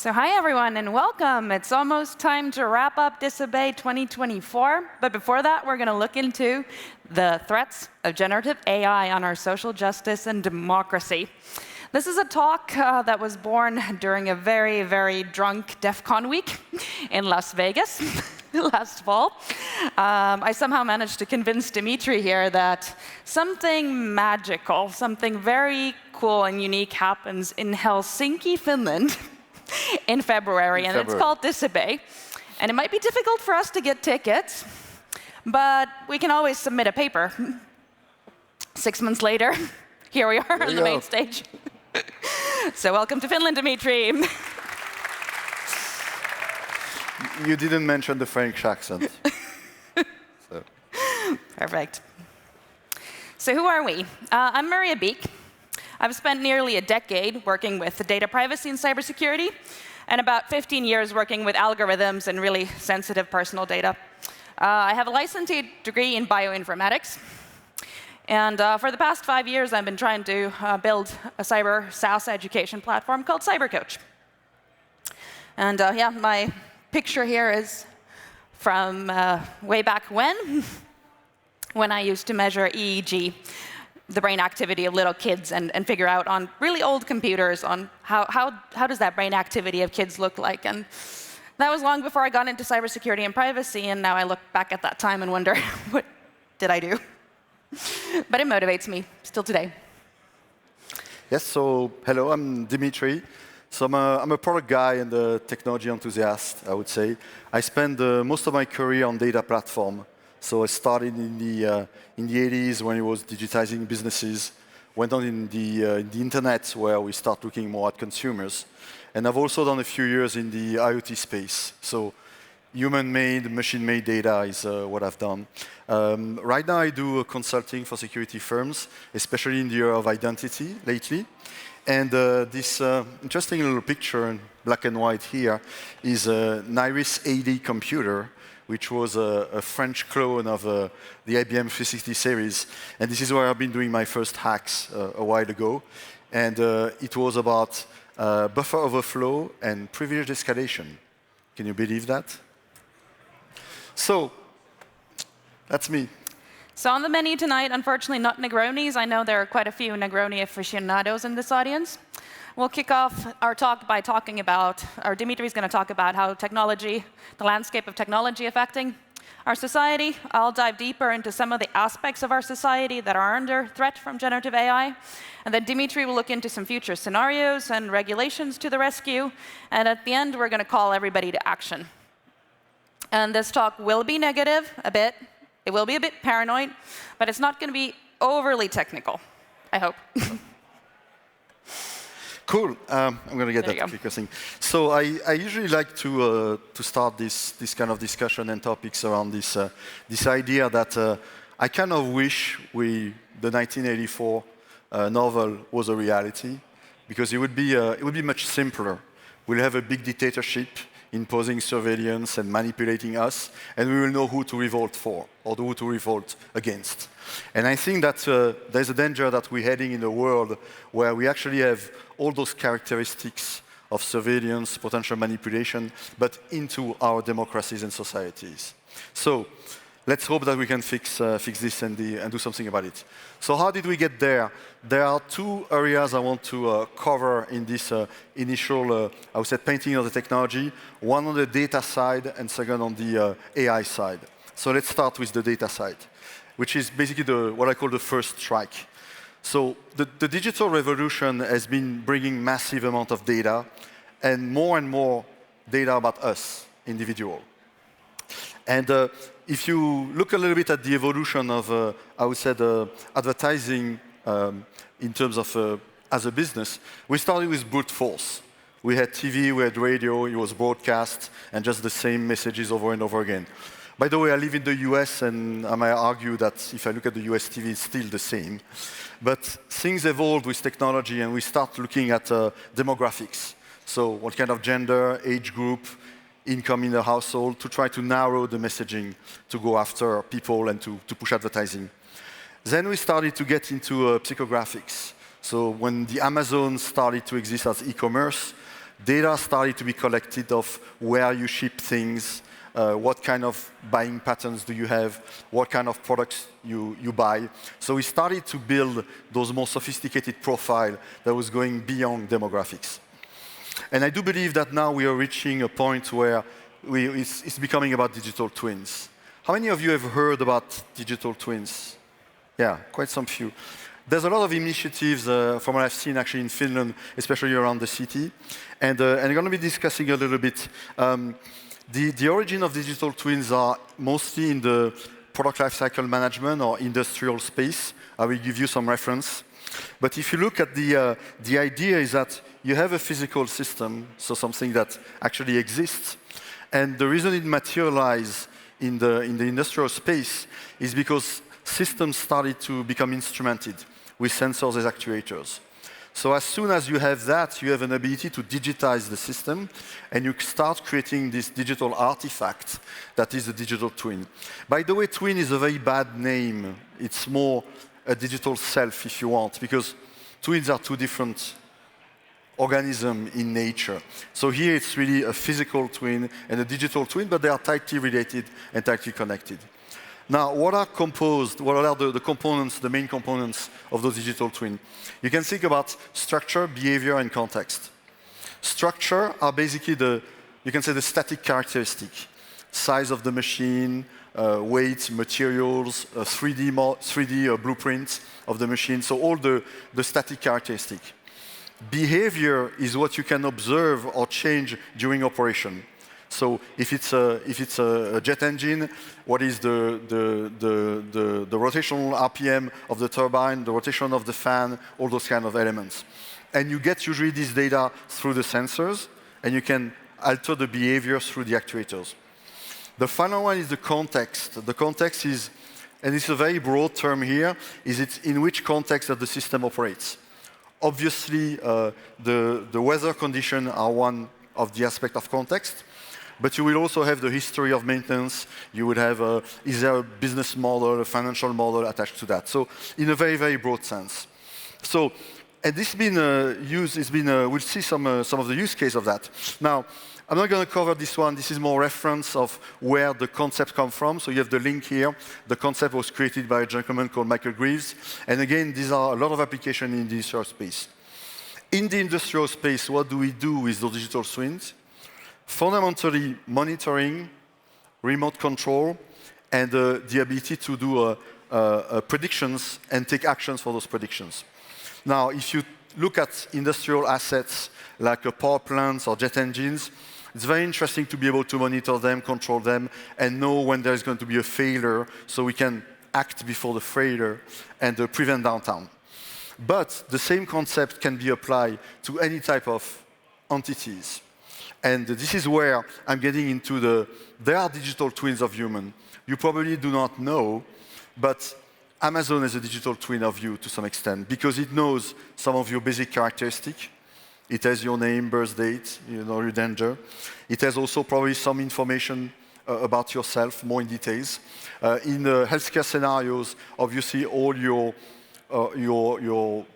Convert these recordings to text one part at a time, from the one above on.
So hi, everyone, and welcome. It's almost time to wrap up Disobey 2024. But before that, we're going to look into the threats of generative AI on our social justice and democracy. This is a talk that was born during a very, very drunk DEF CON week in Las Vegas last fall. I somehow managed to convince Dimitri here that something magical, something very cool and unique happens in Helsinki, Finland, in February, and it's called Disobey. And it might be difficult for us to get tickets, but we can always submit a paper. 6 months later, here we are on the main stage. So welcome to Finland, Dimitri. You didn't mention the French accent. So. Perfect. So who are we? I'm Maria Bique. I've spent nearly a decade working with data privacy and cybersecurity, and about 15 years working with algorithms and really sensitive personal data. I have a licensing degree in bioinformatics. And for the past 5 years, I've been trying to build a cyber SaaS education platform called CyberCoach. And yeah, my picture here is from way back when I used to measure EEG, the brain activity of little kids, and figure out on really old computers on how does that brain activity of kids look like. And that was long before I got into cybersecurity and privacy, and now I look back at that time and wonder, what did I do? But it motivates me still today. Yes, so hello, I'm Dimitri. So I'm a product guy and a technology enthusiast, I would say. I spent most of my career on data platform. So I started in the 80s when it was digitizing businesses, went on in the internet where we start looking more at consumers. And I've also done a few years in the IoT space. So human-made, machine-made data is what I've done. Right now I do consulting for security firms, especially in the area of identity lately. And this interesting little picture in black and white here is an Iris 80 computer, which was a French clone of the IBM 360 series. And this is where I've been doing my first hacks a while ago. And it was about buffer overflow and privileged escalation. Can you believe that? So, that's me. So on the menu tonight, unfortunately not Negronis. I know there are quite a few Negroni aficionados in this audience. We'll kick off our talk by talking about, or Dimitri's going to talk about how technology, the landscape of technology affecting our society. I'll dive deeper into some of the aspects of our society that are under threat from generative AI. And then Dimitri will look into some future scenarios and regulations to the rescue. And at the end, we're going to call everybody to action. And this talk will be negative a bit. It will be a bit paranoid, but it's not going to be overly technical, I hope. Cool. I'm going to get that clicker thing. So I usually like to start this kind of discussion and topics around this idea that I kind of wish the 1984 novel was a reality, because it would be much simpler. We'll have a big dictatorship imposing surveillance and manipulating us, and we will know who to revolt for or who to revolt against. And I think that there's a danger that we're heading in a world where we actually have all those characteristics of surveillance, potential manipulation, but into our democracies and societies. So let's hope that we can fix this and do something about it. So how did we get there? There are two areas I want to cover in this initial, I would say, painting of the technology. One on the data side and second on the AI side. So let's start with the data side, which is basically what I call the first strike. So the digital revolution has been bringing massive amount of data and more data about us, individual. And if you look a little bit at the evolution of, I would say, the advertising in terms of as a business, we started with brute force. We had TV, we had radio, it was broadcast, and just the same messages over and over again. By the way, I live in the US, and I might argue that if I look at the US TV, it's still the same. But things evolved with technology, and we start looking at demographics. So what kind of gender, age group, income in the household, to try to narrow the messaging to go after people and to push advertising. Then we started to get into psychographics. So when the Amazon started to exist as e-commerce, data started to be collected of where you ship things, what kind of buying patterns do you have, what kind of products you buy. So we started to build those more sophisticated profiles that was going beyond demographics. And I do believe that now we are reaching a point where it's becoming about digital twins. How many of you have heard about digital twins? Yeah, quite some few. There's a lot of initiatives from what I've seen actually in Finland, especially around the city. And I'm going to be discussing a little bit. The origin of digital twins are mostly in the product lifecycle management or industrial space. I will give you some reference. But if you look at the idea is that you have a physical system, so something that actually exists. And the reason it materializes in the industrial space is because systems started to become instrumented with sensors as actuators. So as soon as you have that, you have an ability to digitize the system, and you start creating this digital artifact that is a digital twin. By the way, twin is a very bad name. It's more a digital self, if you want, because twins are two different organisms in nature. So here it's really a physical twin and a digital twin, but they are tightly related and tightly connected. Now, what are the components, the main components of those digital twins? You can think about structure, behavior, and context. Structure are basically you can say the static characteristic. Size of the machine, weight, materials, 3D blueprints of the machine, so all the static characteristic. Behavior is what you can observe or change during operation. So if it's a jet engine, what is the rotational RPM of the turbine, the rotation of the fan, all those kind of elements. And you get usually this data through the sensors, and you can alter the behavior through the actuators. The final one is the context. The context is, and it's a very broad term here, is it's in which context that the system operates. Obviously, the weather conditions are one of the aspects of context. But you will also have the history of maintenance. You would have, is there a business model, a financial model attached to that? So in a very, very broad sense. So, and this has been used, we'll see some of the use case of that. Now, I'm not going to cover this one. This is more reference of where the concept comes from. So you have the link here. The concept was created by a gentleman called Michael Greaves. And again, these are a lot of applications in the industrial space. In the industrial space, what do we do with those digital twins? Fundamentally, monitoring, remote control, and the ability to do predictions and take actions for those predictions. Now, if you look at industrial assets like power plants or jet engines, it's very interesting to be able to monitor them, control them, and know when there is going to be a failure so we can act before the failure and prevent downtime. But the same concept can be applied to any type of entities. And this is where I'm getting into there are digital twins of human. You probably do not know, but Amazon is a digital twin of you to some extent because it knows some of your basic characteristics. It has your name, birth date, your gender. It has also probably some information about yourself, more in details. In healthcare scenarios, obviously all your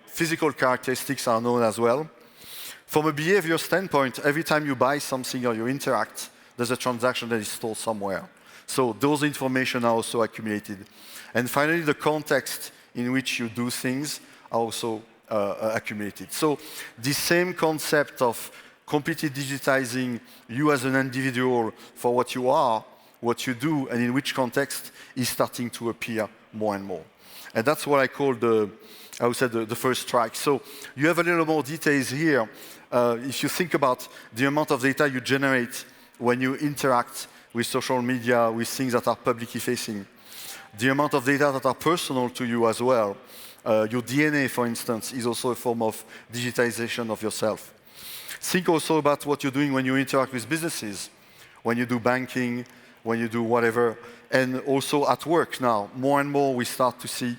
physical characteristics are known as well. From a behavior standpoint, every time you buy something or you interact, there's a transaction that is stored somewhere. So those information are also accumulated. And finally, the context in which you do things are also accumulated. So this same concept of completely digitizing you as an individual for what you are, what you do, and in which context is starting to appear more and more. And that's what I call the first strike. So you have a little more details here. If you think about the amount of data you generate when you interact with social media, with things that are publicly facing, the amount of data that are personal to you as well. Your DNA, for instance, is also a form of digitization of yourself. Think also about what you're doing when you interact with businesses, when you do banking, when you do whatever, and also at work now. More and more we start to see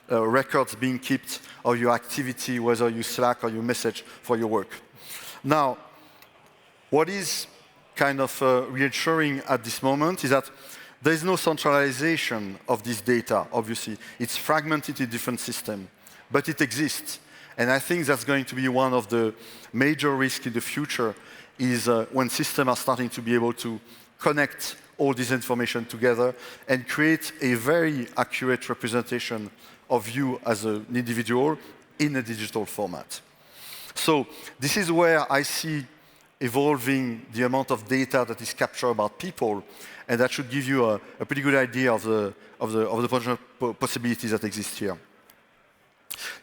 records being kept of your activity, whether you Slack or you message for your work. Now, what is kind of reassuring at this moment is that there is no centralization of this data, obviously. It's fragmented in different systems, but it exists. And I think that's going to be one of the major risks in the future is when systems are starting to be able to connect all this information together and create a very accurate representation of you as an individual in a digital format. So this is where I see evolving the amount of data that is captured about people, and that should give you a pretty good idea of the potential possibilities that exist here.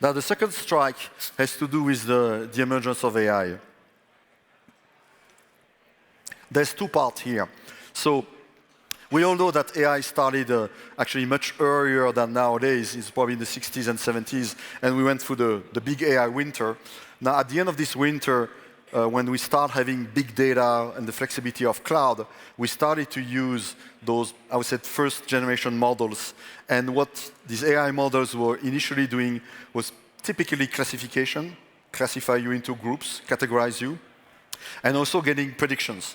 Now, the second strike has to do with the emergence of AI. There's two parts here. So we all know that AI started actually much earlier than nowadays. It's probably in the 60s and 70s, and we went through the big AI winter. Now, at the end of this winter, when we start having big data and the flexibility of cloud, we started to use those, I would say, first-generation models. And what these AI models were initially doing was typically classification, classify you into groups, categorize you, and also getting predictions.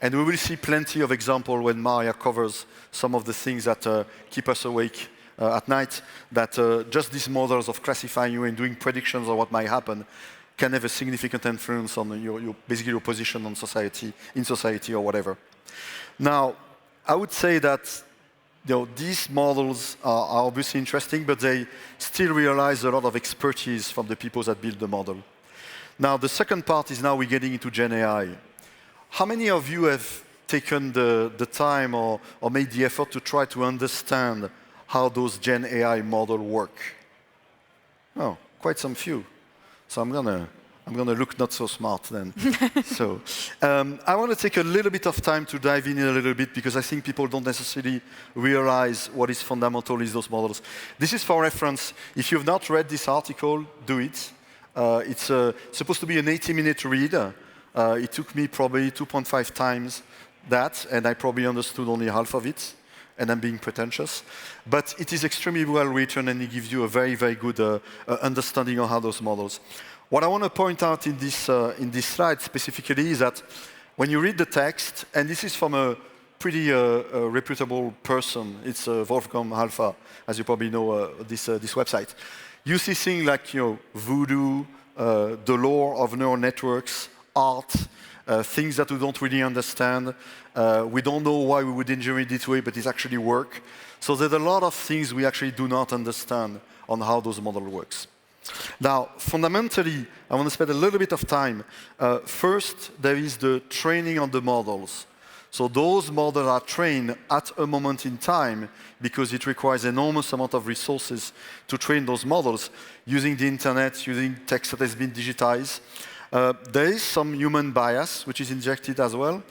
And we will see plenty of examples when Maria covers some of the things that keep us awake at night, that just these models of classifying you and doing predictions of what might happen can have a significant influence on basically your position on society, in society or whatever. Now, I would say that these models are obviously interesting, but they still realize a lot of expertise from the people that build the model. Now, the second part is now we're getting into Gen AI. How many of you have taken the time or made the effort to try to understand how those Gen AI models work? Oh, quite some few. So I'm gonna look not so smart then. So I want to take a little bit of time to dive in a little bit, because I think people don't necessarily realize what is fundamental is those models. This is for reference. If you've not read this article, do it. It's supposed to be an 80-minute read. It took me probably 2.5 times that, and I probably understood only half of it, and I'm being pretentious. But it is extremely well written, and it gives you a very, very good understanding of how those models. What I want to point out in this slide specifically is that when you read the text, and this is from a pretty reputable person, it's Wolfgang Halfa, as you probably know, this website. You see things like voodoo, the lore of neural networks, art, things that we don't really understand. We don't know why we would engineer it this way, but it actually works. So there's a lot of things we actually do not understand on how those models works. Now, fundamentally, I want to spend a little bit of time. First, there is the training on the models. So those models are trained at a moment in time because it requires enormous amount of resources to train those models using the internet, using text that has been digitized. There is some human bias, which is injected as well,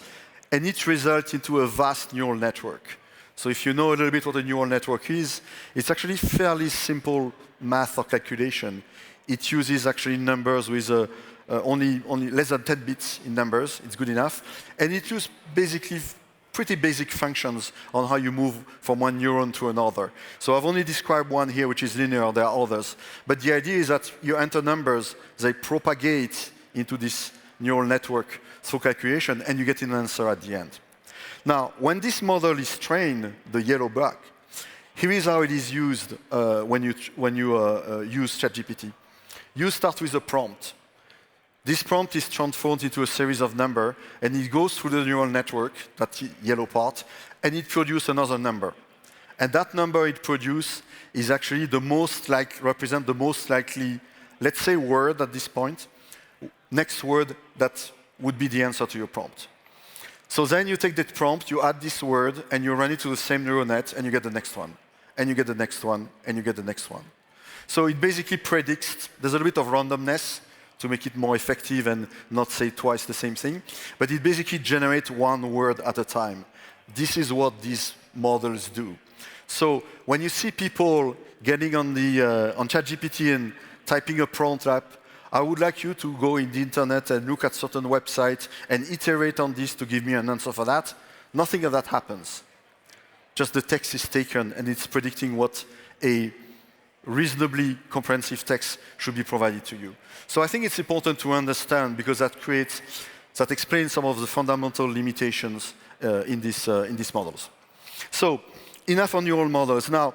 and it results into a vast neural network. So if you know a little bit what a neural network is, it's actually fairly simple math or calculation. It uses actually numbers with only less than 10 bits in numbers. It's good enough. And it uses basically pretty basic functions on how you move from one neuron to another. So I've only described one here, which is linear. There are others. But the idea is that you enter numbers, they propagate into this neural network through calculation, and you get an answer at the end. Now, when this model is trained, the yellow block, here is how it is used when you use ChatGPT. You start with a prompt. This prompt is transformed into a series of numbers, and it goes through the neural network, that yellow part, and it produces another number. And that number it produces is actually represent the most likely, let's say, word at this point, next word that would be the answer to your prompt. So then you take that prompt, you add this word, and you run it to the same neural net, and you get the next one. And you get the next one, and you get the next one. So it basically predicts, there's a little bit of randomness to make it more effective and not say twice the same thing, but it basically generates one word at a time. This is what these models do. So when you see people getting on ChatGPT and typing a prompt app, I would like you to go in the internet and look at certain websites and iterate on this to give me an answer for that. Nothing of that happens. Just the text is taken, and it's predicting what a reasonably comprehensive text should be provided to you. So I think it's important to understand, because that explains some of the fundamental limitations in these models. So enough on neural models. Now,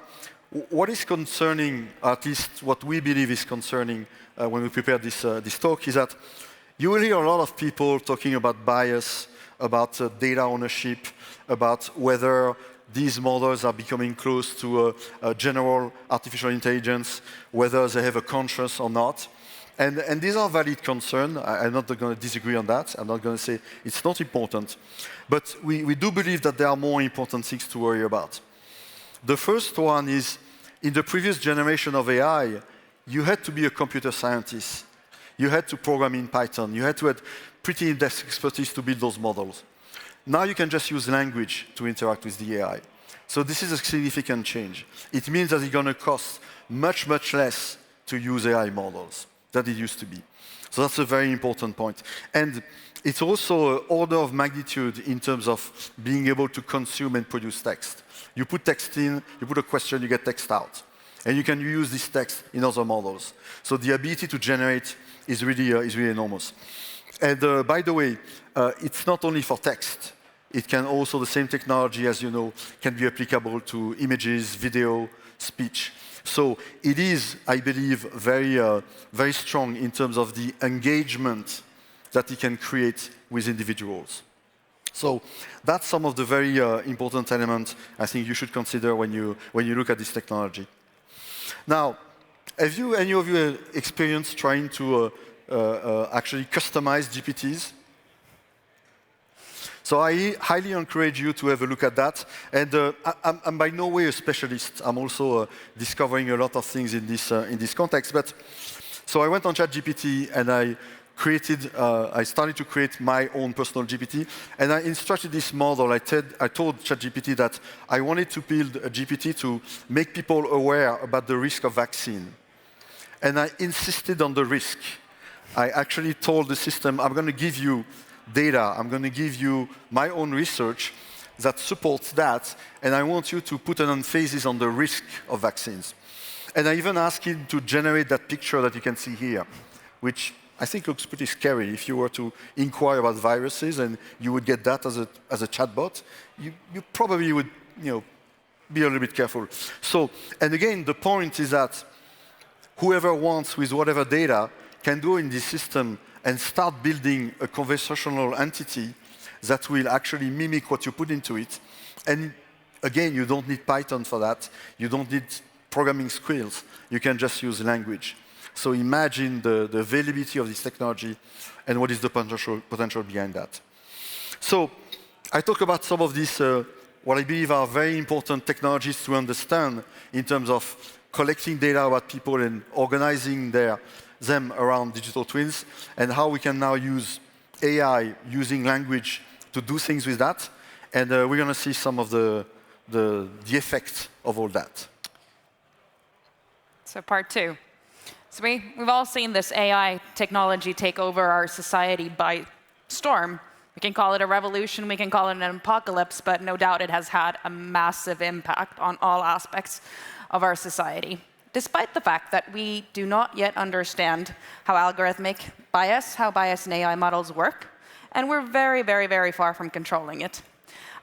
what is concerning, at least what we believe is concerning when we prepare this talk, is that you will hear a lot of people talking about bias, about data ownership, about whether these models are becoming close to general artificial intelligence, whether they have a conscience or not. And these are valid concerns. I'm not going to disagree on that. I'm not going to say it's not important. But we do believe that there are more important things to worry about. The first one is, in the previous generation of AI, you had to be a computer scientist. You had to program in Python. You had to have pretty in-depth expertise to build those models. Now you can just use language to interact with the AI. So this is a significant change. It means that it's going to cost much, much less to use AI models than it used to be. So that's a very important point. And it's also an order of magnitude in terms of being able to consume and produce text. You put text in, you put a question, you get text out. And you can use this text in other models. So the ability to generate is really enormous. And by the way, it's not only for text. It can also, the same technology, as you know, can be applicable to images, video, speech. So it is, I believe, very strong in terms of the engagement that it can create with individuals. So that's some of the very important elements I think you should consider when you look at this technology. Now, have any of you experienced trying to actually customize GPTs? So I highly encourage you to have a look at that. And I'm by no way a specialist. I'm also discovering a lot of things in this context. But so I went on ChatGPT and I started to create my own personal GPT. And I instructed this model. I told ChatGPT that I wanted to build a GPT to make people aware about the risk of vaccine. And I insisted on the risk. I actually told the system, I'm going to give you data. I'm going to give you my own research that supports that, and I want you to put an emphasis on the risk of vaccines. And I even asked him to generate that picture that you can see here, which I think looks pretty scary. If you were to inquire about viruses and you would get that as a chatbot, you probably would be a little bit careful. So, and again, the point is that whoever wants with whatever data can go in this system and start building a conversational entity that will actually mimic what you put into it. And again, you don't need Python for that. You don't need programming skills. You can just use language. So imagine the availability of this technology and what is the potential behind that. So I talk about some of these, what I believe are very important technologies to understand in terms of collecting data about people and organizing them around digital twins, and how we can now use AI using language to do things with that. And we're going to see some of the effects of all that. So part 2. So we've all seen this AI technology take over our society by storm. We can call it a revolution, we can call it an apocalypse, but no doubt it has had a massive impact on all aspects of our society, despite the fact that we do not yet understand how algorithmic bias, how bias in AI models work, and we're very, very, very far from controlling it.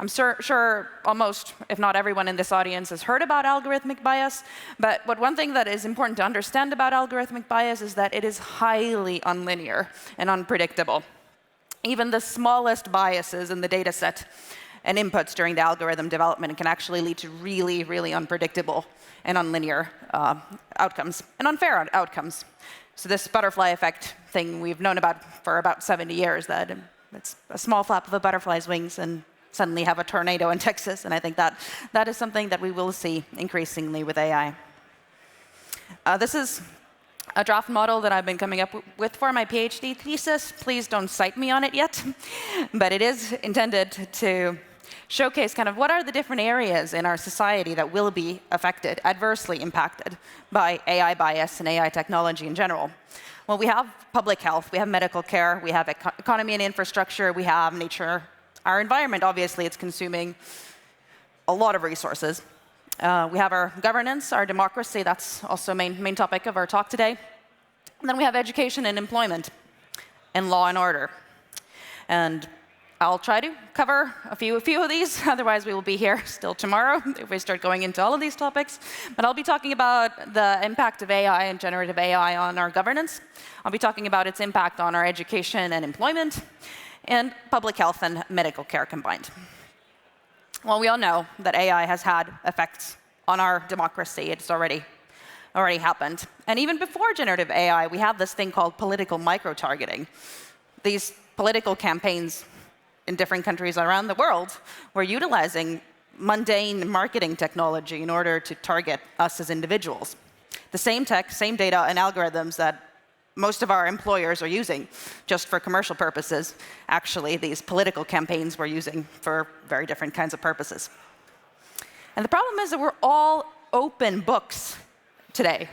I'm sure almost, if not everyone in this audience has heard about algorithmic bias, but one thing that is important to understand about algorithmic bias is that it is highly unlinear and unpredictable. Even the smallest biases in the data set and inputs during the algorithm development can actually lead to really, really unpredictable and unlinear outcomes, and unfair outcomes. So this butterfly effect thing we've known about for about 70 years, that it's a small flap of a butterfly's wings and suddenly have a tornado in Texas, and I think that is something that we will see increasingly with AI. This is a draft model that I've been coming up with for my PhD thesis. Please don't cite me on it yet, but it is intended to showcase kind of what are the different areas in our society that will be affected, adversely impacted by AI bias and AI technology in general. Well, we have public health, we have medical care, we have economy and infrastructure, we have nature. Our environment, obviously, it's consuming a lot of resources. We have our governance, our democracy, that's also main topic of our talk today. And then we have education and employment, and law and order. And I'll try to cover a few of these. Otherwise, we will be here still tomorrow if we start going into all of these topics. But I'll be talking about the impact of AI and generative AI on our governance. I'll be talking about its impact on our education and employment, and public health and medical care combined. Well, we all know that AI has had effects on our democracy. It's already happened. And even before generative AI, we have this thing called political micro-targeting. These political campaigns in different countries around the world were utilizing mundane marketing technology in order to target us as individuals. The same tech, same data, and algorithms that most of our employers are using just for commercial purposes, actually, these political campaigns were using for very different kinds of purposes. And the problem is that we're all open books today.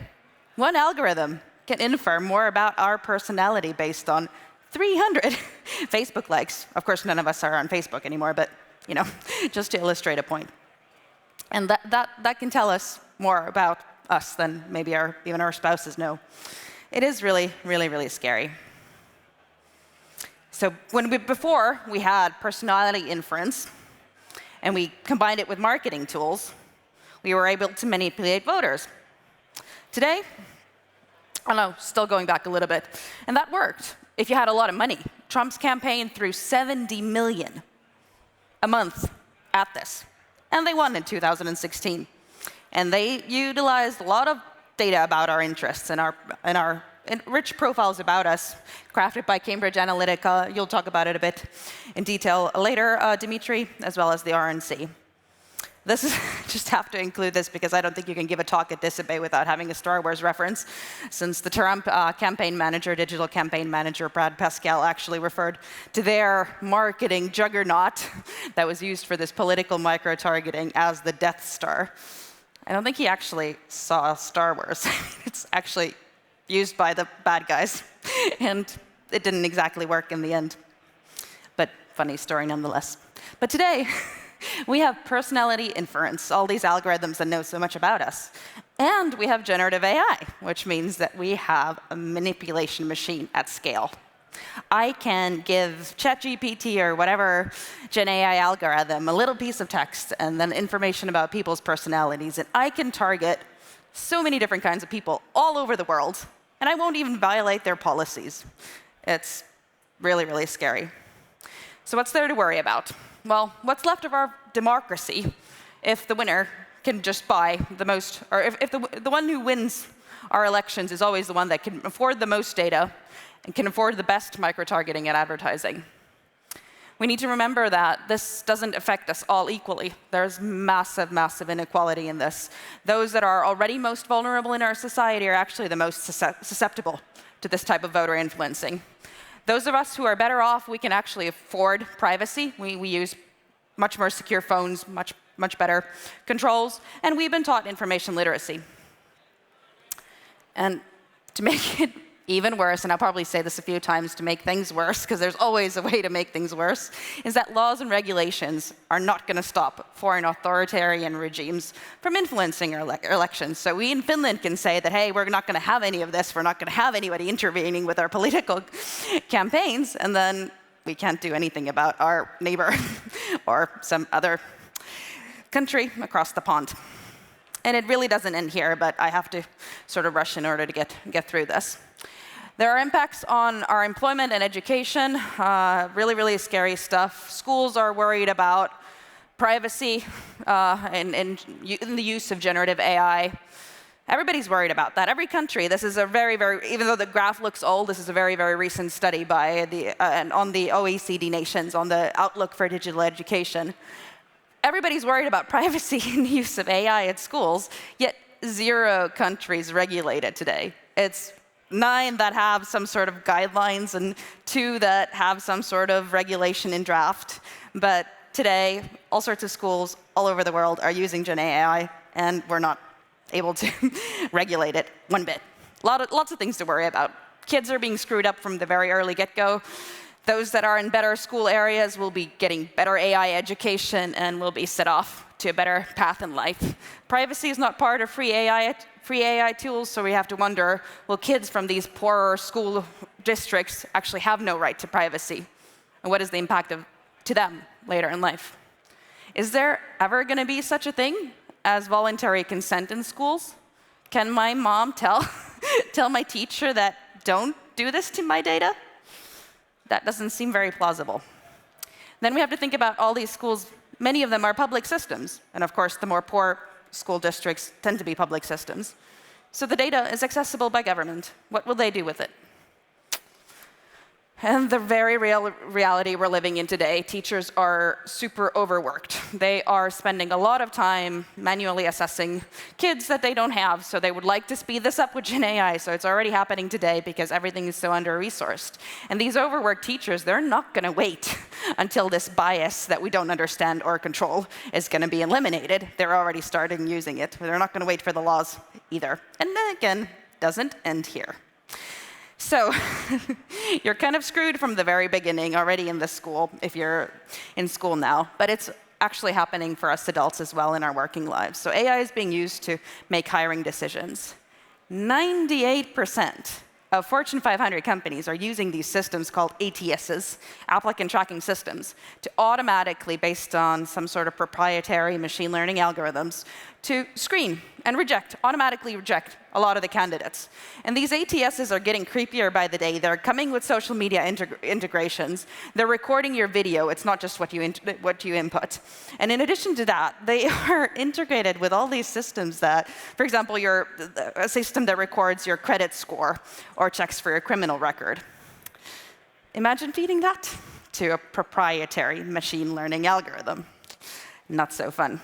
One algorithm can infer more about our personality based on 300 Facebook likes. Of course, none of us are on Facebook anymore, but just to illustrate a point. And that can tell us more about us than maybe even our spouses know. It is really, really, really scary. So before we had personality inference, and we combined it with marketing tools, we were able to manipulate voters. Today, still going back a little bit, and that worked. If you had a lot of money, Trump's campaign threw $70 million a month at this. And they won in 2016. And they utilized a lot of data about our interests and rich profiles about us, crafted by Cambridge Analytica. You'll talk about it a bit in detail later, Dimitri, as well as the RNC. This is just have to include this because I don't think you can give a talk at this debate without having a Star Wars reference, since the Trump campaign manager, digital campaign manager, Brad Pascal, actually referred to their marketing juggernaut that was used for this political micro-targeting as the Death Star. I don't think he actually saw Star Wars. It's actually used by the bad guys, and it didn't exactly work in the end. But funny story nonetheless. But today, we have personality inference, all these algorithms that know so much about us. And we have generative AI, which means that we have a manipulation machine at scale. I can give ChatGPT or whatever Gen AI algorithm a little piece of text and then information about people's personalities, and I can target so many different kinds of people all over the world, and I won't even violate their policies. It's really, really scary. So what's there to worry about? Well, what's left of our democracy if the winner can just buy the most, or if the one who wins our elections is always the one that can afford the most data and can afford the best micro-targeting and advertising? We need to remember that this doesn't affect us all equally. There's massive, massive inequality in this. Those that are already most vulnerable in our society are actually the most susceptible to this type of voter influencing. Those of us who are better off, we can actually afford privacy. We use much more secure phones, much better controls, and we've been taught information literacy. And to make it even worse, and I'll probably say this a few times to make things worse, because there's always a way to make things worse, is that laws and regulations are not going to stop foreign authoritarian regimes from influencing our elections. So we in Finland can say that, hey, we're not going to have any of this, we're not going to have anybody intervening with our political campaigns, and then we can't do anything about our neighbor or some other country across the pond. And it really doesn't end here, but I have to sort of rush in order to get through this. There are impacts on our employment and education, really, really scary stuff. Schools are worried about privacy and the use of generative AI. Everybody's worried about that. Every country, this is a very, very, even though the graph looks old, this is a very, very recent study by on the OECD nations on the outlook for digital education. Everybody's worried about privacy and the use of AI at schools, yet 0 countries regulate it today. It's 9 that have some sort of guidelines and 2 that have some sort of regulation in draft. But today, all sorts of schools all over the world are using Gen AI, and we're not able to regulate it one bit. Lots of things to worry about. Kids are being screwed up from the very early get-go. Those that are in better school areas will be getting better AI education and will be set off to a better path in life. Privacy is not part of free AI tools, so we have to wonder, will kids from these poorer school districts actually have no right to privacy? And what is the impact of to them later in life. Is there ever going to be such a thing as voluntary consent in schools? Can my mom tell my teacher that don't do this to my data? That doesn't seem very plausible. Then we have to think about all these schools. Many of them are public systems. And of course, the more poor school districts tend to be public systems. So the data is accessible by government. What will they do with it? And the very real reality we're living in today, teachers are super overworked. They are spending a lot of time manually assessing kids that they don't have, so they would like to speed this up with Gen AI, so it's already happening today because everything is so under-resourced. And these overworked teachers, they're not going to wait until this bias that we don't understand or control is going to be eliminated. They're already starting using it. They're not going to wait for the laws either. And then again, doesn't end here. So you're kind of screwed from the very beginning already in this school, if you're in school now. But it's actually happening for us adults as well in our working lives. So AI is being used to make hiring decisions. 98% of Fortune 500 companies are using these systems called ATSs, applicant tracking systems, to automatically, based on some sort of proprietary machine learning algorithms, to screen and automatically reject a lot of the candidates. And these ATSs are getting creepier by the day. They're coming with social media integrations. They're recording your video. It's not just what you input. And in addition to that, they are integrated with all these systems that, for example, a system that records your credit score or checks for your criminal record. Imagine feeding that to a proprietary machine learning algorithm. Not so fun.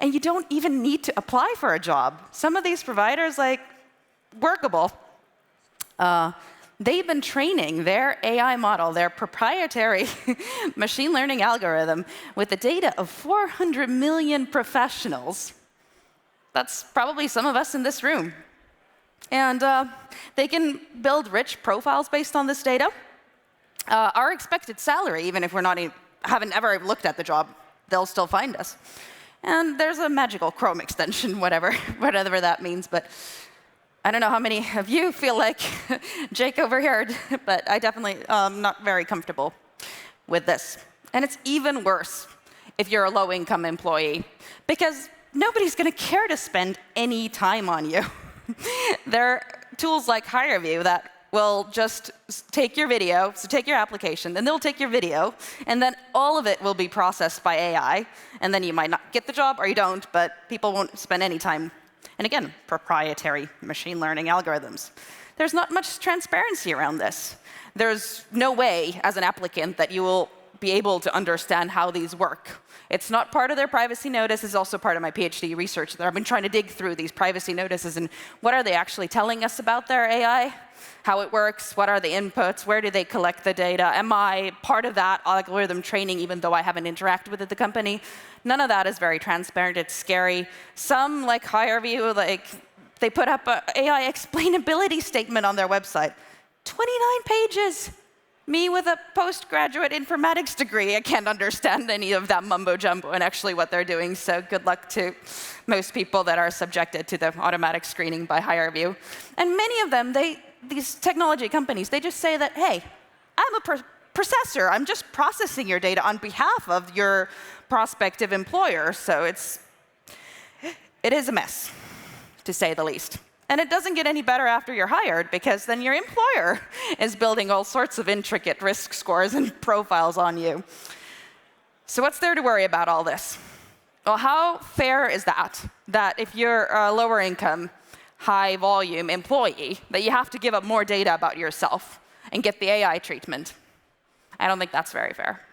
And you don't even need to apply for a job. Some of these providers, like Workable, they've been training their AI model, their proprietary machine learning algorithm, with the data of 400 million professionals. That's probably some of us in this room. And they can build rich profiles based on this data. Our expected salary, even if haven't ever looked at the job, they'll still find us. And there's a magical Chrome extension, whatever that means. But I don't know how many of you feel like Jake over here, but I definitely am not very comfortable with this. And it's even worse if you're a low-income employee, because nobody's going to care to spend any time on you. There are tools like HireVue that will just take your video, so take your application, then they'll take your video, and then all of it will be processed by AI, and then you might not get the job, or you don't, but people won't spend any time. And again, proprietary machine learning algorithms. There's not much transparency around this. There's no way, as an applicant, that you will be able to understand how these work. It's not part of their privacy notice. It's also part of my PhD research. I've been trying to dig through these privacy notices and what are they actually telling us about their AI, how it works, what are the inputs, where do they collect the data, am I part of that algorithm training even though I haven't interacted with the company? None of that is very transparent. It's scary. Some, like HireVue, they put up an AI explainability statement on their website. 29 pages. Me with a postgraduate informatics degree, I can't understand any of that mumbo-jumbo and actually what they're doing, so good luck to most people that are subjected to the automatic screening by HireVue. And many of them, these technology companies, they just say that, hey, I'm a processor. I'm just processing your data on behalf of your prospective employer, so it is a mess, to say the least. And it doesn't get any better after you're hired, because then your employer is building all sorts of intricate risk scores and profiles on you. So what's there to worry about all this? Well, how fair is that? That if you're a lower income, high volume employee, that you have to give up more data about yourself and get the AI treatment? I don't think that's very fair.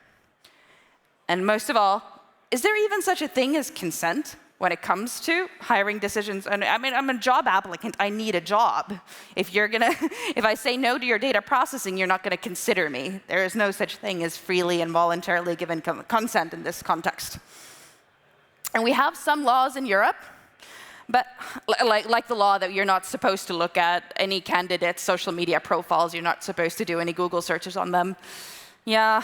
And most of all, is there even such a thing as consent when it comes to hiring decisions? And I mean, I'm a job applicant. I need a job. If I say no to your data processing, you're not going to consider me. There is no such thing as freely and voluntarily given consent in this context. And we have some laws in Europe, but like the law that you're not supposed to look at any candidate's social media profiles. You're not supposed to do any Google searches on them. Yeah,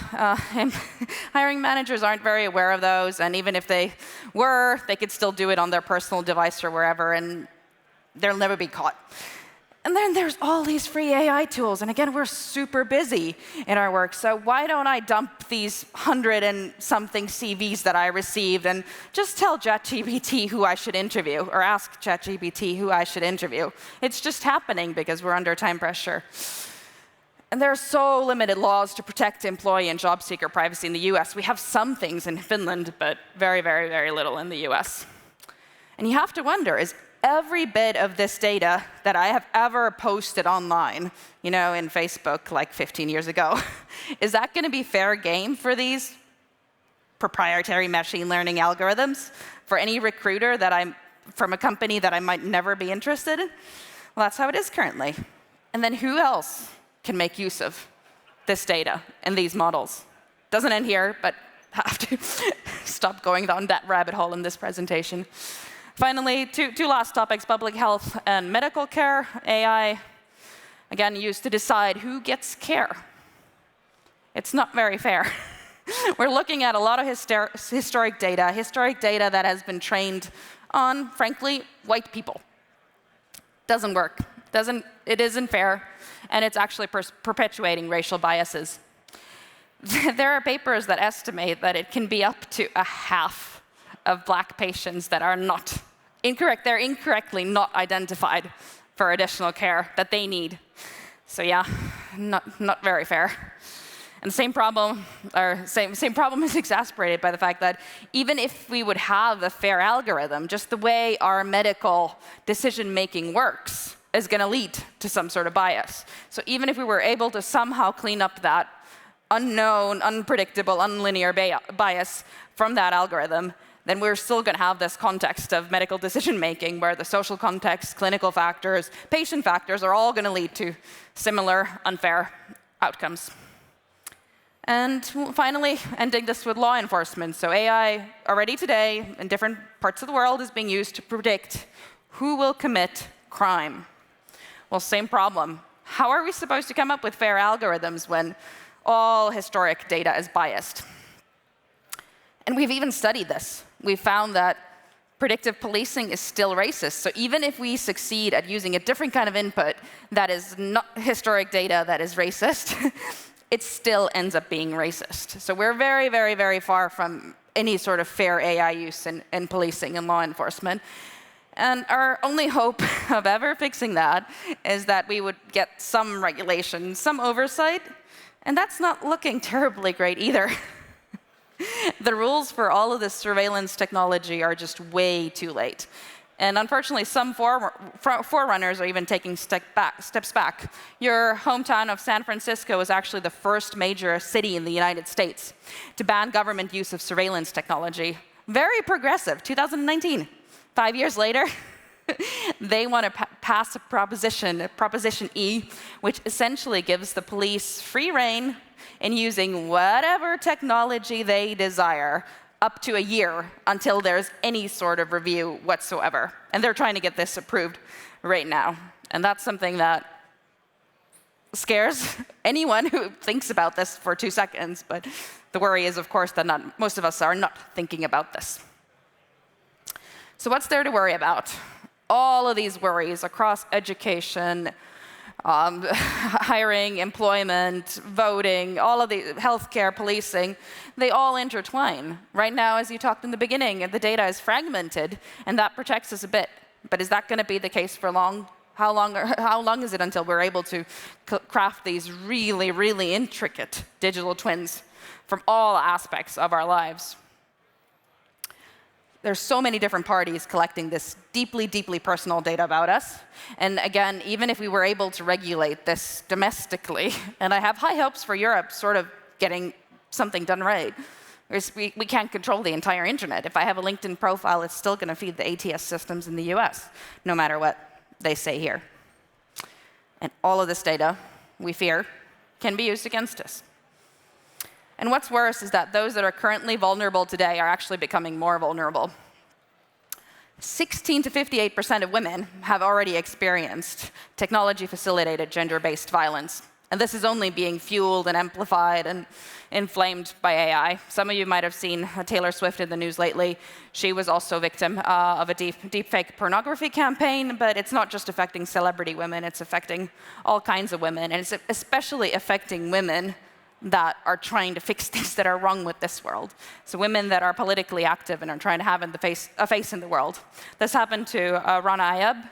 hiring managers aren't very aware of those, and even if they were, they could still do it on their personal device or wherever, and they'll never be caught. And then there's all these free AI tools. And again, we're super busy in our work. So why don't I dump these 100 and something CVs that I received and just tell ChatGPT who I should interview, or ask ChatGPT who I should interview? It's just happening because we're under time pressure. And there are so limited laws to protect employee and job seeker privacy in the US. We have some things in Finland, but very, very, very little in the US. And you have to wonder, is every bit of this data that I have ever posted online, in Facebook like 15 years ago, is that going to be fair game for these proprietary machine learning algorithms? For any recruiter from a company that I might never be interested in? Well, that's how it is currently. And then who else can make use of this data and these models? Doesn't end here, but have to stop going down that rabbit hole in this presentation. Finally, two last topics, public health and medical care. AI, again, used to decide who gets care. It's not very fair. We're looking at a lot of historic data that has been trained on, frankly, white people. Doesn't work. It isn't fair, and it's actually perpetuating racial biases. There are papers that estimate that it can be up to a half of Black patients that are not incorrect. They're incorrectly not identified for additional care that they need. So yeah, not very fair. And the same problem is exasperated by the fact that even if we would have a fair algorithm, just the way our medical decision-making works is going to lead to some sort of bias. So even if we were able to somehow clean up that unknown, unpredictable, unlinear bias from that algorithm, then we're still going to have this context of medical decision-making where the social context, clinical factors, patient factors are all going to lead to similar unfair outcomes. And finally, ending this with law enforcement. So AI already today in different parts of the world is being used to predict who will commit crime. Well, same problem. How are we supposed to come up with fair algorithms when all historic data is biased? And we've even studied this. We found that predictive policing is still racist. So even if we succeed at using a different kind of input that is not historic data that is racist, it still ends up being racist. So we're very, very, very far from any sort of fair AI use in policing and law enforcement. And our only hope of ever fixing that is that we would get some regulation, some oversight, and that's not looking terribly great either. The rules for all of this surveillance technology are just way too late. And unfortunately, some forerunners are even taking steps back. Your hometown of San Francisco was actually the first major city in the United States to ban government use of surveillance technology. Very progressive, 2019. 5 years later, they want to pass a Proposition E, which essentially gives the police free rein in using whatever technology they desire up to a year until there's any sort of review whatsoever. And they're trying to get this approved right now. And that's something that scares anyone who thinks about this for 2 seconds. But the worry is, of course, that most of us are not thinking about this. So what's there to worry about? All of these worries across education, hiring, employment, voting, all of the healthcare, policing, they all intertwine. Right now, as you talked in the beginning, the data is fragmented, and that protects us a bit. But is that going to be the case for long? How long is it until we're able to craft these really, really intricate digital twins from all aspects of our lives? There's so many different parties collecting this deeply, deeply personal data about us. And again, even if we were able to regulate this domestically, and I have high hopes for Europe sort of getting something done right, we can't control the entire internet. If I have a LinkedIn profile, it's still going to feed the ATS systems in the US, no matter what they say here. And all of this data, we fear, can be used against us. And what's worse is that those that are currently vulnerable today are actually becoming more vulnerable. 16 to 58% of women have already experienced technology-facilitated gender-based violence. And this is only being fueled and amplified and inflamed by AI. Some of you might have seen Taylor Swift in the news lately. She was also a victim of a deepfake pornography campaign, but it's not just affecting celebrity women, it's affecting all kinds of women, and it's especially affecting women that are trying to fix things that are wrong with this world. So women that are politically active and are trying to have a face in the world. This happened to Rana Ayab.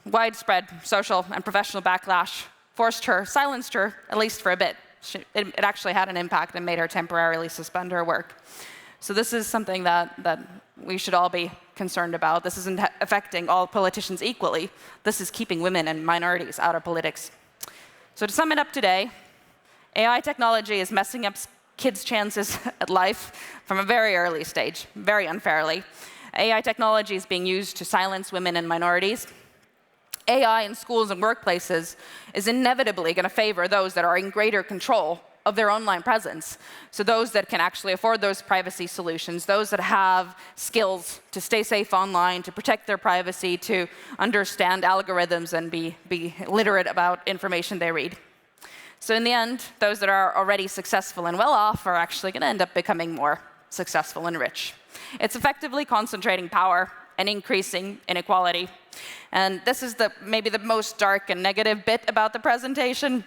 Widespread social and professional backlash silenced her, at least for a bit. It actually had an impact and made her temporarily suspend her work. So this is something that we should all be concerned about. This isn't affecting all politicians equally. This is keeping women and minorities out of politics. So to sum it up today, AI technology is messing up kids' chances at life from a very early stage, very unfairly. AI technology is being used to silence women and minorities. AI in schools and workplaces is inevitably going to favor those that are in greater control of their online presence. So those that can actually afford those privacy solutions, those that have skills to stay safe online, to protect their privacy, to understand algorithms and be literate about information they read. So in the end, those that are already successful and well off are actually going to end up becoming more successful and rich. It's effectively concentrating power and increasing inequality. And this is maybe the most dark and negative bit about the presentation.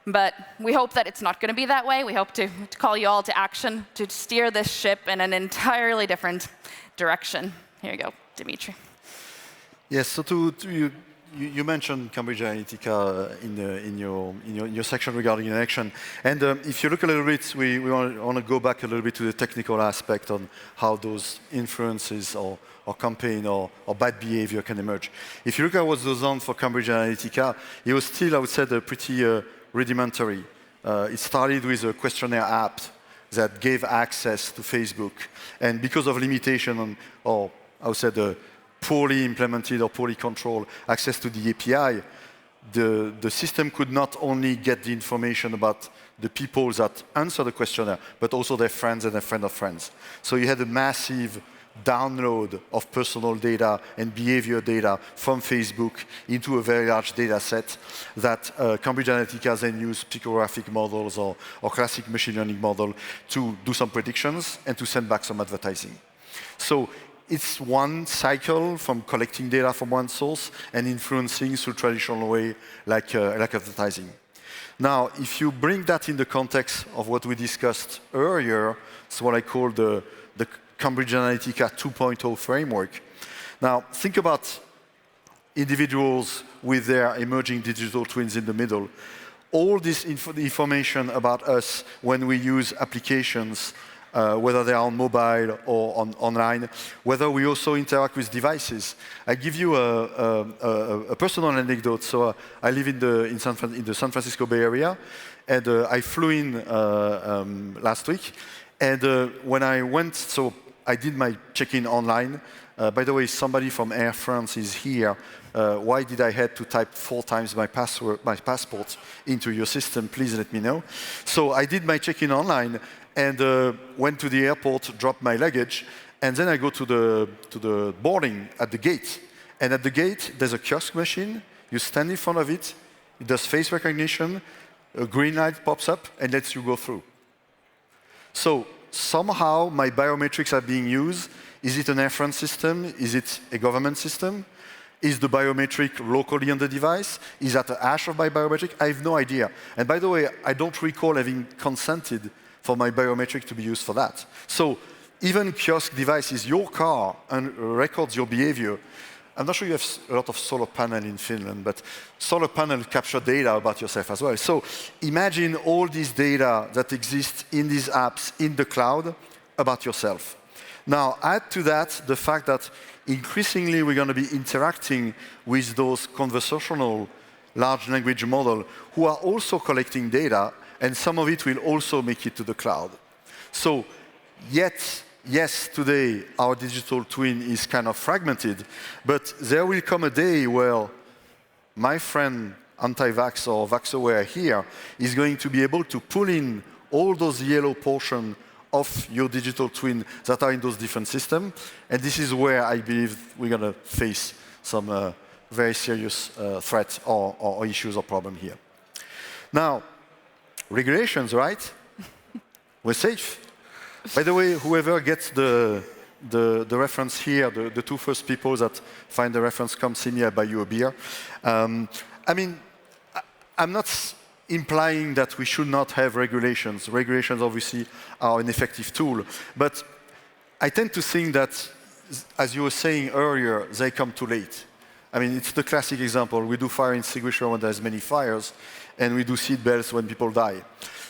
But we hope that it's not going to be that way. We hope to call you all to action, to steer this ship in an entirely different direction. Here you go, Dimitri. Yes, so you mentioned Cambridge Analytica in your section regarding election. And if you look a little bit, we want to go back a little bit to the technical aspect on how those influences or campaign or bad behavior can emerge. If you look at what was done for Cambridge Analytica, it was still, I would say, pretty rudimentary. It started with a questionnaire app that gave access to Facebook. And because of limitation or I would say the poorly implemented or poorly controlled access to the API, the system could not only get the information about the people that answer the questionnaire, but also their friends and their friend of friends. So you had a massive download of personal data and behavior data from Facebook into a very large data set that Cambridge Analytica then used picographic models or classic machine learning model to do some predictions and to send back some advertising. So it's one cycle from collecting data from one source and influencing through traditional way like advertising. Now, if you bring that in the context of what we discussed earlier, it's what I call the Cambridge Analytica 2.0 framework. Now, think about individuals with their emerging digital twins in the middle. All this information about us when we use applications, whether they are on mobile or online, whether we also interact with devices. I give you a personal anecdote. So I live in the San Francisco Bay Area, and I flew in last week. And when I went, so I did my check-in online. By the way, somebody from Air France is here. Why did I have to type 4 times my passport into your system? Please let me know. So I did my check-in online and went to the airport, dropped my luggage, and then I go to the boarding at the gate. And at the gate, there's a kiosk machine. You stand in front of it. It does face recognition. A green light pops up and lets you go through. So somehow my biometrics are being used. Is it an Air France system? Is it a government system? Is the biometric locally on the device? Is that a hash of my biometric? I have no idea. And by the way, I don't recall having consented for my biometric to be used for that. So even kiosk devices, your car records your behavior. I'm not sure you have a lot of solar panel in Finland, but solar panel capture data about yourself as well. So imagine all these data that exist in these apps in the cloud about yourself. Now, add to that the fact that increasingly we're going to be interacting with those conversational large language models who are also collecting data, and some of it will also make it to the cloud. So, yes, today our digital twin is kind of fragmented, but there will come a day where my friend anti-vax or vaxxaware here is going to be able to pull in all those yellow portions of your digital twin that are in those different systems. And this is where I believe we're going to face some very serious threat or issues or problem here. Now, regulations, right? We're safe. By the way, whoever gets the reference here, the two first people that find the reference, come see me, I buy you a beer. I mean, I'm not implying that we should not have regulations. Regulations obviously are an effective tool. But I tend to think that, as you were saying earlier, they come too late. I mean, it's the classic example. We do fire extinguisher when there's many fires, and we do seat belts when people die.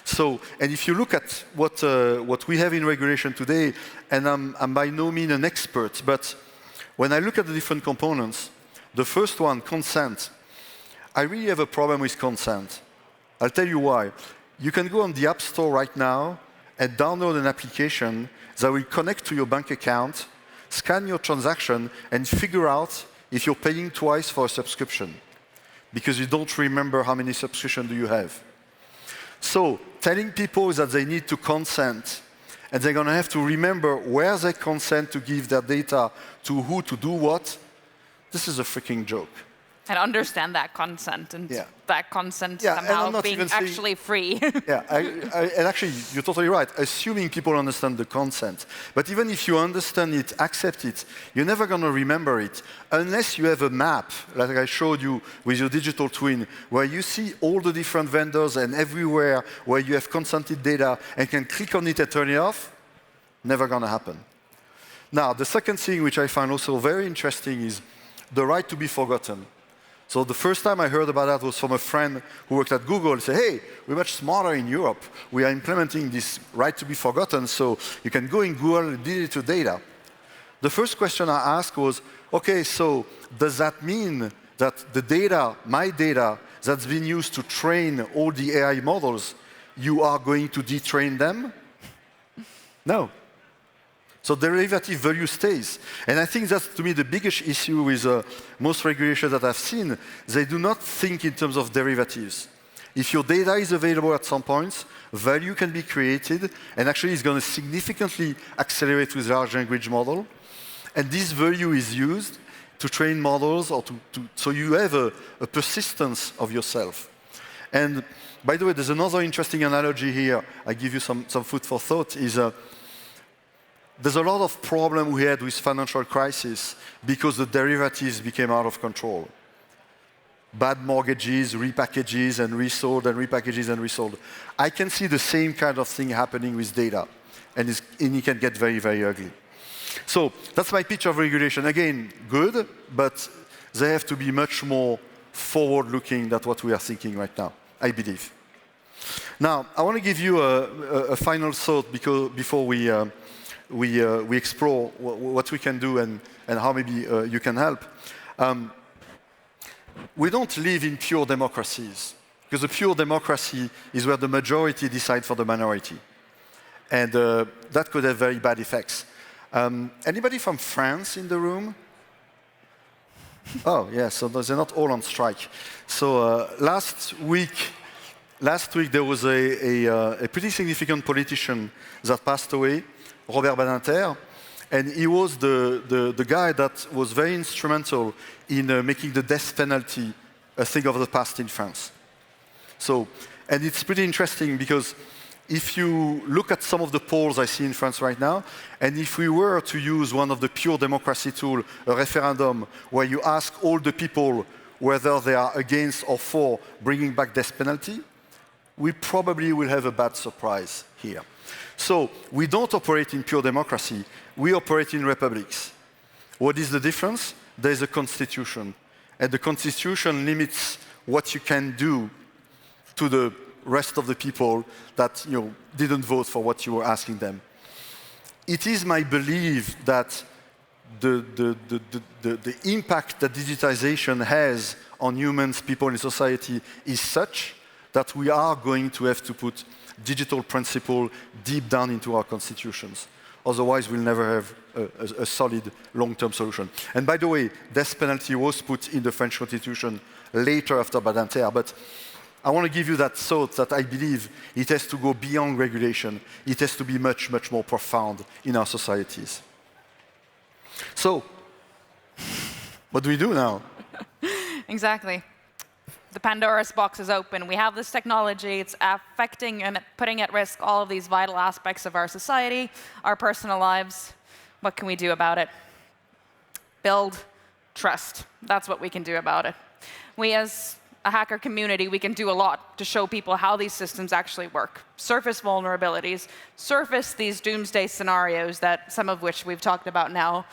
So, and if you look at what we have in regulation today, and I'm by no means an expert, but when I look at the different components, the first one, consent, I really have a problem with consent. I'll tell you why. You can go on the App Store right now and download an application that will connect to your bank account, scan your transaction, and figure out if you're paying twice for a subscription, because you don't remember how many subscriptions do you have. So telling people that they need to consent, and they're going to have to remember where they consent to give their data to who to do what, this is a freaking joke. And understand that consent, and that consent somehow being actually free. And actually, you're totally right, assuming people understand the consent. But even if you understand it, accept it, you're never going to remember it, unless you have a map, like I showed you with your digital twin, where you see all the different vendors and everywhere where you have consented data and can click on it and turn it off. Never going to happen. Now, the second thing which I find also very interesting is the right to be forgotten. So the first time I heard about that was from a friend who worked at Google. He said, hey, we're much smarter in Europe. We are implementing this right to be forgotten, so you can go in Google and delete your data. The first question I asked was, okay, so does that mean that the data, my data, that's been used to train all the AI models, you are going to detrain them? No. So derivative value stays. And I think that's, to me, the biggest issue with most regulations that I've seen. They do not think in terms of derivatives. If your data is available at some points, value can be created, and actually it's going to significantly accelerate with large language model. And this value is used to train models, or so you have a persistence of yourself. And by the way, there's another interesting analogy here. I give you some food for thought, is there's a lot of problem we had with financial crisis because the derivatives became out of control. Bad mortgages, repackages and resold, and repackages and resold. I can see the same kind of thing happening with data, and it can get very, very ugly. So that's my pitch of regulation. Again, good, but they have to be much more forward-looking than what we are thinking right now, I believe. Now, I want to give you a final thought before we explore what we can do and how maybe you can help. We don't live in pure democracies, because a pure democracy is where the majority decide for the minority. And that could have very bad effects. Anybody from France in the room? Oh, yeah, so they're not all on strike. So last week there was a pretty significant politician that passed away, Robert Badinter, and he was the guy that was very instrumental in making the death penalty a thing of the past in France. So, and it's pretty interesting because if you look at some of the polls I see in France right now, and if we were to use one of the pure democracy tools, a referendum, where you ask all the people whether they are against or for bringing back death penalty, we probably will have a bad surprise here. So we don't operate in pure democracy. We operate in republics. What is the difference? There is a constitution. And the constitution limits what you can do to the rest of the people that didn't vote for what you were asking them. It is my belief that the impact that digitization has on humans, people, and society is such that we are going to have to put digital principle deep down into our constitutions. Otherwise, we'll never have a solid long-term solution. And by the way, death penalty was put in the French constitution later after Badinter, but I want to give you that thought that I believe it has to go beyond regulation. It has to be much, much more profound in our societies. So, what do we do now? Exactly. The Pandora's box is open. We have this technology. It's affecting and putting at risk all of these vital aspects of our society, our personal lives. What can we do about it? Build trust. That's what we can do about it. We, as a hacker community, we can do a lot to show people how these systems actually work. Surface vulnerabilities, surface these doomsday scenarios that some of which we've talked about now.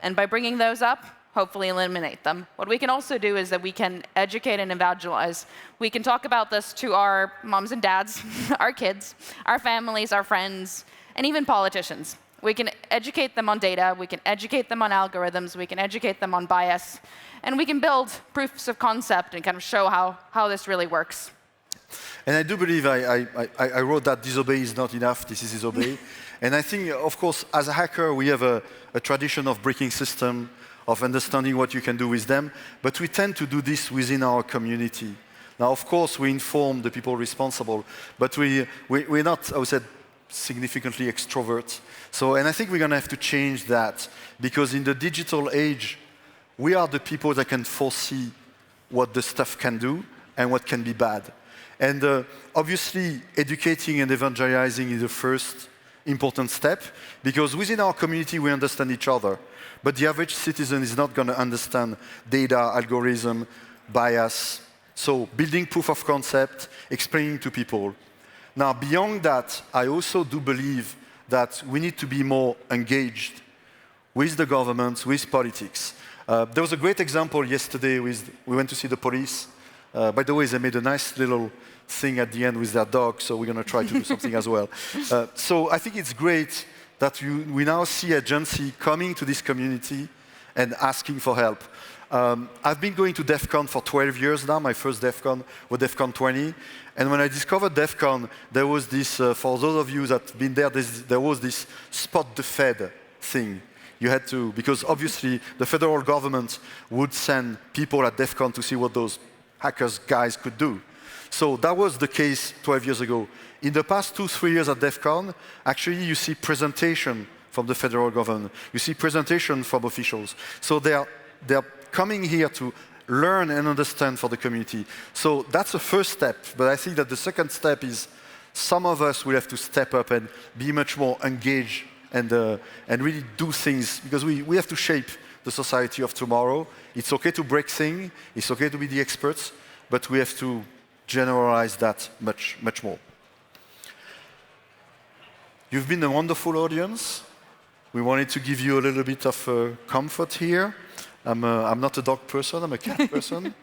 And by bringing those up, hopefully eliminate them. What we can also do is that we can educate and evangelize. We can talk about this to our moms and dads, our kids, our families, our friends, and even politicians. We can educate them on data, we can educate them on algorithms, we can educate them on bias, and we can build proofs of concept and kind of show how this really works. And I do believe I wrote that disobey is not enough, this is disobey. And I think, of course, as a hacker, we have a tradition of breaking systems, of understanding what you can do with them, but we tend to do this within our community. Now, of course, we inform the people responsible, but we're not, I would say, significantly extrovert. So, and I think we're going to have to change that, because in the digital age, we are the people that can foresee what the stuff can do and what can be bad. And obviously, educating and evangelizing is the first important step, because within our community, we understand each other. But the average citizen is not going to understand data, algorithm, bias. So building proof of concept, explaining to people. Now, beyond that, I also do believe that we need to be more engaged with the government, with politics. There was a great example yesterday. We went to see the police. By the way, they made a nice little thing at the end with their dog, so we're going to try to do something as well. So I think it's great that we now see agency coming to this community and asking for help. I've been going to DEF CON for 12 years now. My first DEF CON was DEF CON 20. And when I discovered DEF CON, there was this, for those of you that have been there, there was this spot the Fed thing. You had to, because obviously the federal government would send people at DEF CON to see what those hackers guys could do. So that was the case 12 years ago. In the past 2-3 years at DEF CON, actually you see presentation from the federal government. You see presentation from officials. So they're coming here to learn and understand for the community. So that's the first step. But I think that the second step is some of us will have to step up and be much more engaged and really do things, because we have to shape the society of tomorrow. It's okay to break things. It's okay to be the experts. But we have to generalize that much, much more. You've been a wonderful audience. We wanted to give you a little bit of comfort here. I'm not a dog person, I'm a cat person.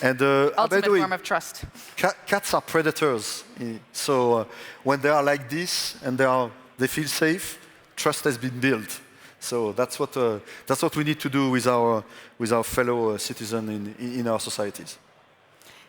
And ultimate by the way, form of trust. Cats are predators. So when they are like this and they feel safe, trust has been built. So that's what we need to do with our fellow citizens in our societies.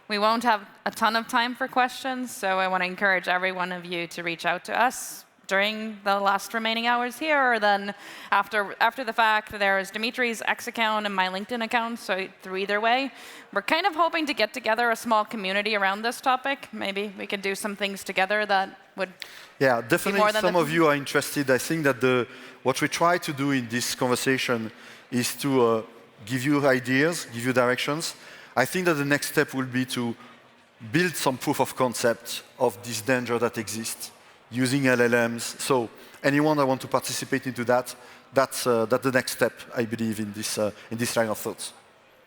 We won't have a ton of time for questions, so I want to encourage every one of you to reach out to us during the last remaining hours here, or then after the fact. There is Dimitri's X account and my LinkedIn account, so through either way. We're kind of hoping to get together a small community around this topic. Maybe we could do some things together that would definitely more than some of you are interested. I think that what we try to do in this conversation is to give you ideas, give you directions. I think that the next step will be to build some proof of concept of this danger that exists using LLMs. So anyone that wants to participate into that, that's the next step, I believe, in this line of thoughts.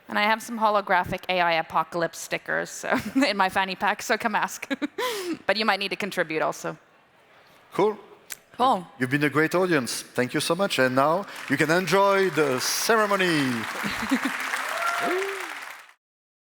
And I have some holographic AI apocalypse stickers in my fanny pack, so come ask. But you might need to contribute also. Cool. Cool. You've been a great audience. Thank you so much. And now you can enjoy the ceremony.